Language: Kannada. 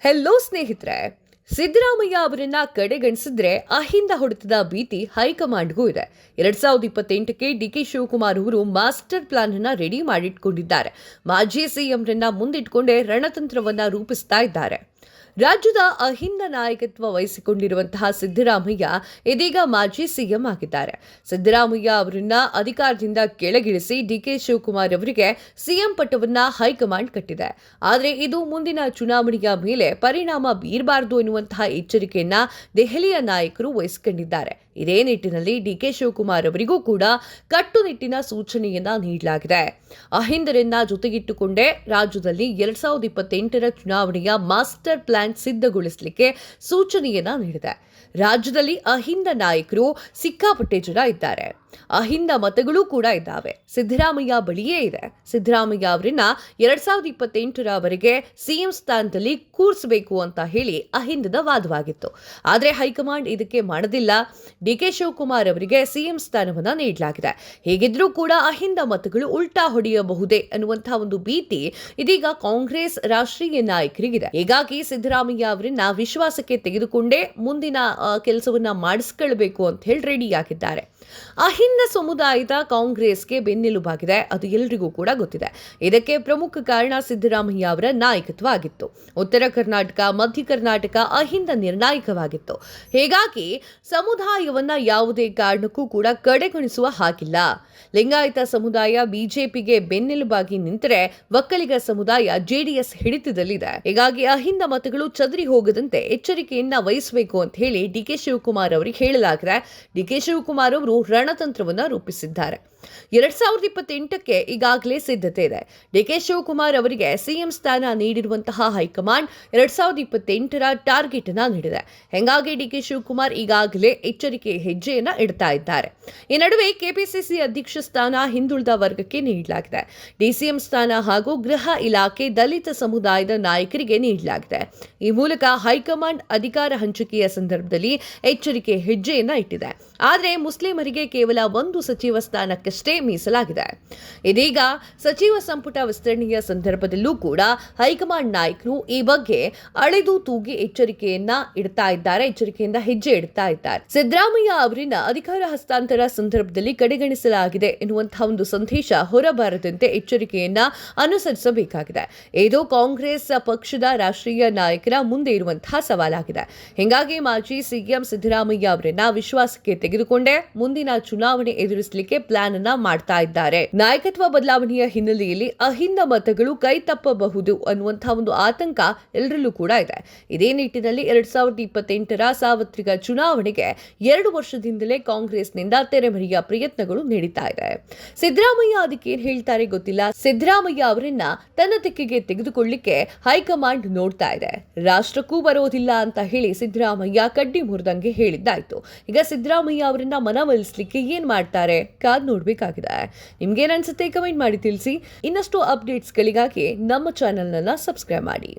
ಹೆಲೋ ಸ್ನೇಹಿತರೆ, ಸಿದ್ದರಾಮಯ್ಯ ಅವರನ್ನ ಕಡೆಗಣಿಸಿದ್ರೆ ಅಹಿಂದ ಹೊಡೆತದ ಭೀತಿ ಹೈಕಮಾಂಡ್ಗೂ ಇದೆ. 2028ಕ್ಕೆ ಡಿಕೆ ಶಿವಕುಮಾರ್ ಅವರು ಮಾಸ್ಟರ್ ಪ್ಲಾನ್ ಅನ್ನ ರೆಡಿ ಮಾಡಿಟ್ಕೊಂಡಿದ್ದಾರೆ. ಮಾಜಿ ಸಿಎಂರನ್ನ ಮುಂದಿಟ್ಕೊಂಡೇ ರಣತಂತ್ರವನ್ನ ರೂಪಿಸ್ತಾ ಇದ್ದಾರೆ. ರಾಜ್ಯದ ಅಹಿಂದ ನಾಯಕತ್ವ ವಹಿಸಿಕೊಂಡಿರುವಂತಹ ಸಿದ್ದರಾಮಯ್ಯ ಇದೀಗ ಮಾಜಿ ಸಿಎಂ ಆಗಿದ್ದಾರೆ. ಸಿದ್ದರಾಮಯ್ಯ ಅವರನ್ನ ಅಧಿಕಾರದಿಂದ ಕೆಳಗಿಳಿಸಿ ಡಿಕೆ ಶಿವಕುಮಾರ್ ಅವರಿಗೆ ಸಿಎಂ ಪಟ್ಟವನ್ನ ಹೈಕಮಾಂಡ್ ಕಟ್ಟಿದೆ. ಆದರೆ ಇದು ಮುಂದಿನ ಚುನಾವಣೆಯ ಮೇಲೆ ಪರಿಣಾಮ ಬೀರಬಾರದು ಎನ್ನುವಂತಹ ಎಚ್ಚರಿಕೆಯನ್ನ ದೆಹಲಿಯ ನಾಯಕರು ವಹಿಸಿಕೊಂಡಿದ್ದಾರೆ. ಇದೇ ನಿಟ್ಟಿನಲ್ಲಿ ಡಿಕೆ ಶಿವಕುಮಾರ್ ಅವರಿಗೂ ಕೂಡ ಕಟ್ಟುನಿಟ್ಟಿನ ಸೂಚನೆಯನ್ನ ನೀಡಲಾಗಿದೆ. ಅಹಿಂದರನ್ನ ಜೊತೆಗಿಟ್ಟುಕೊಂಡೇ ರಾಜ್ಯದಲ್ಲಿ 2028ರ ಚುನಾವಣೆಯ ಮಾಸ್ಟರ್ ಪ್ಲಾನ್ ಸಿದ್ಧಗೊಳಿಸಲಿಕ್ಕೆ ಸೂಚನೆಯನ್ನ ನೀಡಿದೆ. ರಾಜ್ಯದಲ್ಲಿ ಅಹಿಂದ ನಾಯಕರು ಸಿಕ್ಕಾಪಟ್ಟೆ ಜನ ಇದ್ದಾರೆ. ಅಹಿಂದ ಮತಗಳೂ ಕೂಡ ಇದ್ದಾವೆ. ಸಿದ್ದರಾಮಯ್ಯ ಬಳಿಯೇ ಇದೆ. ಸಿದ್ದರಾಮಯ್ಯ ಅವರನ್ನ 2028ರವರೆಗೆ ಸಿಎಂ ಸ್ಥಾನದಲ್ಲಿ ಕೂರಿಸಬೇಕು ಅಂತ ಹೇಳಿ ಅಹಿಂದದ ವಾದವಾಗಿತ್ತು. ಆದರೆ ಹೈಕಮಾಂಡ್ ಇದಕ್ಕೆ ಮಾಡದಿಲ್ಲ. ಡಿಕೆ ಶಿವಕುಮಾರ್ ಅವರಿಗೆ ಸಿಎಂ ಸ್ಥಾನವನ್ನ ನೀಡಲಾಗಿದೆ. ಹೇಗಿದ್ರೂ ಕೂಡ ಅಹಿಂದ ಮತಗಳು ಉಲ್ಟಾ ಹೊಡೆಯಬಹುದೇ ಅನ್ನುವಂತಹ ಒಂದು ಭೀತಿ ಇದೀಗ ಕಾಂಗ್ರೆಸ್ ರಾಷ್ಟ್ರೀಯ ನಾಯಕರಿಗಿದೆ. ಹೀಗಾಗಿ ಸಿದ್ದರಾಮಯ್ಯ ಅವರನ್ನ ವಿಶ್ವಾಸಕ್ಕೆ ತೆಗೆದುಕೊಂಡೇ ಮುಂದಿನ ಕೆಲಸವನ್ನ ಮಾಡಿಸ್ಕೊಳ್ಬೇಕು ಅಂತ ಹೇಳಿ ರೆಡಿ ಆಗಿದ್ದಾರೆ. ಅಹಿಂದ ಸಮುದಾಯದ ಕಾಂಗ್ರೆಸ್ಗೆ ಬೆನ್ನೆಲುಬಾಗಿದೆ, ಅದು ಎಲ್ಲರಿಗೂ ಕೂಡ ಗೊತ್ತಿದೆ. ಇದಕ್ಕೆ ಪ್ರಮುಖ ಕಾರಣ ಸಿದ್ದರಾಮಯ್ಯ ಅವರ ನಾಯಕತ್ವ ಆಗಿತ್ತು. ಉತ್ತರ ಕರ್ನಾಟಕ, ಮಧ್ಯ ಕರ್ನಾಟಕ ಅಹಿಂದ ನಿರ್ಣಾಯಕವಾಗಿತ್ತು. ಹೀಗಾಗಿ ಸಮುದಾಯವನ್ನ ಯಾವುದೇ ಕಾರಣಕ್ಕೂ ಕೂಡ ಕಡೆಗಣಿಸುವ ಹಾಗಿಲ್ಲ. ಲಿಂಗಾಯತ ಸಮುದಾಯ ಬಿಜೆಪಿಗೆ ಬೆನ್ನೆಲುಬಾಗಿ ನಿಂತರೆ ಒಕ್ಕಲಿಗ ಸಮುದಾಯ ಜೆಡಿಎಸ್ ಹಿಡಿತದಲ್ಲಿದೆ. ಹೀಗಾಗಿ ಅಹಿಂದ ಮತಗಳು ಚದರಿ ಹೋಗದಂತೆ ಎಚ್ಚರಿಕೆಯನ್ನ ವಹಿಸಬೇಕು ಅಂತ ಹೇಳಿ ಡಿಕೆ ಶಿವಕುಮಾರ್ ಅವರಿಗೆ ಹೇಳಲಾಗಿದೆ. ಡಿಕೆ ಶಿವಕುಮಾರ್ ಅವರು ರಣತಂತ್ರವನ್ನ ರೂಪಿಸಿದ್ದಾರೆ. 2028ಕ್ಕೆ ಈಗಾಗಲೇ ಸಿದ್ಧತೆ ಇದೆ. ಡಿಕೆ ಶಿವಕುಮಾರ್ ಅವರಿಗೆ ಸಿಎಂ ಸ್ಥಾನ ನೀಡಿರುವಂತಹ ಹೈಕಮಾಂಡ್ 2028ರ ಟಾರ್ಗೆಟ್ ಅನ್ನ ನೀಡಿದೆ. ಹೀಗಾಗಿ ಡಿಕೆ ಶಿವಕುಮಾರ್ ಈಗಾಗಲೇ ಎಚ್ಚರಿಕೆ ಹೆಜ್ಜೆಯನ್ನ ಇಡ್ತಾ ಇದ್ದಾರೆ. ಈ ನಡುವೆ ಕೆಪಿಸಿಸಿ ಅಧ್ಯಕ್ಷ ಸ್ಥಾನ ಹಿಂದುಳಿದ ವರ್ಗಕ್ಕೆ ನೀಡಲಾಗಿದೆ. ಡಿಸಿಎಂ ಸ್ಥಾನ ಹಾಗೂ ಗೃಹ ಇಲಾಖೆ ದಲಿತ ಸಮುದಾಯದ ನಾಯಕರಿಗೆ ನೀಡಲಾಗಿದೆ. ಈ ಮೂಲಕ ಹೈಕಮಾಂಡ್ ಅಧಿಕಾರ ಹಂಚಿಕೆಯ ಸಂದರ್ಭದಲ್ಲಿ ಎಚ್ಚರಿಕೆ ಹೆಜ್ಜೆಯನ್ನ ಇಟ್ಟಿದೆ. ಆದರೆ ಮುಸ್ಲಿಮರಿಗೆ ಕೇವಲ ಒಂದು ಸಚಿವ ಸ್ಥಾನಕ್ಕಷ್ಟೇ ಮೀಸಲಾಗಿದೆ. ಇದೀಗ ಸಚಿವ ಸಂಪುಟ ವಿಸ್ತರಣೆಯ ಸಂದರ್ಭದಲ್ಲೂ ಕೂಡ ಹೈಕಮಾಂಡ್ ನಾಯಕರು ಈ ಬಗ್ಗೆ ಅಳೆದು ತೂಗಿ ಎಚ್ಚರಿಕೆಯಿಂದ ಹೆಜ್ಜೆ ಇಡ್ತಾ ಇದ್ದಾರೆ. ಸಿದ್ದರಾಮಯ್ಯ ಅವರನ್ನ ಅಧಿಕಾರ ಹಸ್ತಾಂತರ ಸಂದರ್ಭದಲ್ಲಿ ಕಡೆಗಣಿಸಲಾಗಿದೆ ಎನ್ನುವಂತಹ ಒಂದು ಸಂದೇಶ ಹೊರಬಾರದಂತೆ ಎಚ್ಚರಿಕೆಯನ್ನ ಅನುಸರಿಸಬೇಕಾಗಿದೆ. ಇದು ಕಾಂಗ್ರೆಸ್ ಪಕ್ಷದ ರಾಷ್ಟ್ರೀಯ ನಾಯಕರ ಮುಂದೆ ಇರುವಂತಹ ಸವಾಲಾಗಿದೆ. ಹೀಗಾಗಿ ಮಾಜಿ ಸಿಎಂ ಸಿದ್ದರಾಮಯ್ಯ ಅವರನ್ನ ವಿಶ್ವಾಸಕ್ಕೆ ತೆಗೆದುಕೊಂಡೇ ಮುಂದಿನ ಚುನಾವಣೆ ಎದುರಿಸಲಿಕ್ಕೆ ಪ್ಲಾನ್ ಅನ್ನ ಮಾಡ್ತಾ ಇದ್ದಾರೆ. ನಾಯಕತ್ವ ಬದಲಾವಣೆಯ ಹಿನ್ನೆಲೆಯಲ್ಲಿ ಅಹಿಂದ ಮತಗಳು ಕೈ ತಪ್ಪಬಹುದು ಅನ್ನುವಂತಹ ಒಂದು ಆತಂಕ ಎಲ್ಲರಲ್ಲೂ ಕೂಡ ಇದೆ. ಇದೇ ನಿಟ್ಟಿನಲ್ಲಿ 2028ರ ಸಾರ್ವತ್ರಿಕ ಚುನಾವಣೆಗೆ 2 ವರ್ಷದಿಂದಲೇ ಕಾಂಗ್ರೆಸ್ನಿಂದ ತೆರೆಮರೆಯ ಪ್ರಯತ್ನಗಳು ನಡೀತಾ ಇದೆ. ಸಿದ್ದರಾಮಯ್ಯ ಅದಕ್ಕೆ ಏನ್ ಹೇಳ್ತಾರೆ ಗೊತ್ತಿಲ್ಲ. ಸಿದ್ದರಾಮಯ್ಯ ಅವರನ್ನ ತನ್ನ ತೆಕ್ಕೆಗೆ ತೆಗೆದುಕೊಳ್ಳಿಕ್ಕೆ ಹೈಕಮಾಂಡ್ ನೋಡ್ತಾ ಇದೆ. ರಾಷ್ಟ್ರಕ್ಕೂ ಬರೋದಿಲ್ಲ ಅಂತ ಹೇಳಿ ಸಿದ್ದರಾಮಯ್ಯ ಕಡ್ಡಿ ಮುರಿದಂಗೆ ಹೇಳಿದ್ದಾಯ್ತು. ಈಗ ಸಿದ್ದರಾಮಯ್ಯ ಅವರನ್ನ ಮನವೊಲಿಸಲಿಕ್ಕೆ ಏನ್ ಮಾಡ್ತಾರೆ ಕಾದ್ ನೋಡ್ಬೇಕಾಗಿದೆ. ನಿಮ್ಗೇನ್ ಅನ್ಸುತ್ತೆ ಕಮೆಂಟ್ ಮಾಡಿ ತಿಳಿಸಿ. ಇನ್ನಷ್ಟು ಅಪ್ಡೇಟ್ಸ್ಗಳಿಗಾಗಿ ನಮ್ಮ ಚಾನೆಲ್ನ ಸಬ್ಸ್ಕ್ರೈಬ್ ಮಾಡಿ.